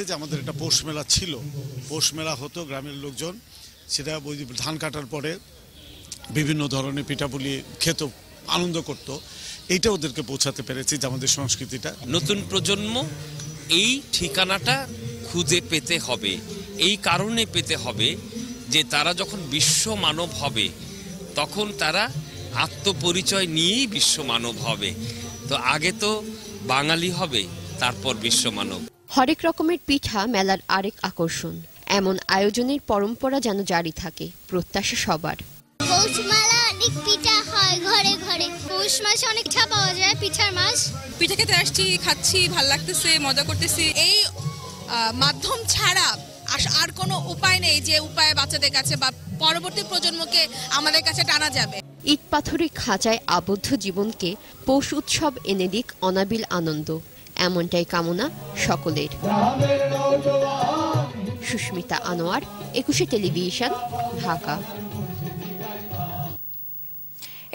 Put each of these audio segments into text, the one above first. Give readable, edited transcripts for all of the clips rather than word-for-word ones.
যে আমাদের একটা পৌষ মেলা ছিল, পৌষ মেলা হতো, গ্রামের লোকজন সেটা ধান কাটার পরে বিভিন্ন ধরনের পিঠাপুলি খেত, আনন্দ করত। এইটা ওদেরকে পৌঁছাতে পেরেছি যে আমাদের সংস্কৃতিটা। নতুন প্রজন্ম এই ঠিকানাটা খুঁজে পেতে হবে, এই কারণে পেতে হবে যে তারা যখন বিশ্ব মানব হবে তখন তারা আত্মপরিচয় নিয়েই বিশ্ব মানব হবে। তো আগে তো বাঙালি হবে, তারপর বিশ্ব মানব। হরেক রকমের পিঠা মেলার আরেক আকর্ষণ। এমন আয়োজনের পরম্পরা যেন জারি থাকে, প্রত্যাশা সবার। পৌষ মেলা অনেক পিঠা হয় ঘরে ঘরে। পৌষ মাসে অনেক পিঠা পাওয়া যায়, পিঠার মাস। পিঠা খেতে আসছি, খাচ্ছি, ভাল লাগতেছে, মজা করতেছি। এই মাধ্যম ছাড়া আর কোনো উপায় নেই যে উপায়ে বাচ্চাদের কাছে বা পরবর্তী প্রজন্মকে আমাদের কাছে টানা যাবে। ইট পাথরের খাঁচায় আবদ্ধ জীবনকে পৌষ উৎসব এনে দিক অনাবিল আনন্দ, এমনটাই কামনা সকলের। সুস্মিতা আনোয়ার, 21 টেলিভিশন, ঢাকা।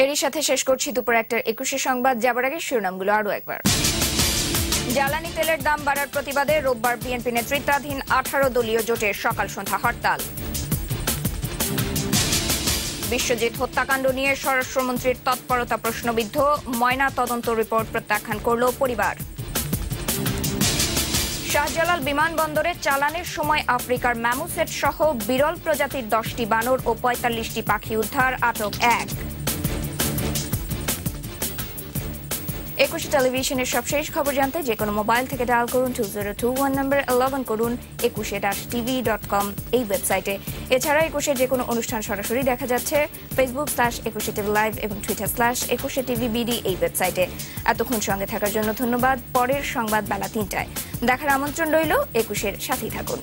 এরই সাথে শেষ করছি দুপুর 1টার 21 সংবাদ। যাবার আগে শিরোনামগুলো আরো একবার। জ্বালানি তেলের দাম বাড়ার প্রতিবাদে রোববার বিএনপি নেতৃত্বাধীন 18 দলীয় জোটের সকাল সন্ধ্যা হরতাল। বিশ্বজিৎ হত্যাকাণ্ড নিয়ে স্বরাষ্ট্রমন্ত্রীর তৎপরতা প্রশ্নবিদ্ধ, ময়না তদন্ত রিপোর্ট প্রত্যাখ্যান করল পরিবার। শাহজালাল বিমানবন্দরে চালানের সময় আফ্রিকার ম্যামুসেট সহ বিরল প্রজাতির 10টি বানর ও 45টি পাখি উদ্ধার, আটক 1। 21 টেলিভিশনের সবশেষ খবর জানতে যে কোনো মোবাইল থেকে ডায়াল করুন 2021 নম্বরে, লগ ইন করুন 21-tv.com এই ওয়েবসাইটে। এছাড়া 21 যে কোনো অনুষ্ঠান সরাসরি দেখা যাচ্ছে Facebook/21 টিভি লাইভ এবং Twitter/21 টিভি বিডি এই ওয়েবসাইটে। এতক্ষণ সঙ্গে থাকার জন্য ধন্যবাদ। পরের সংবাদ বেলা 3টায় দেখার আমন্ত্রণ রইল। 21-এর সাথেই থাকুন।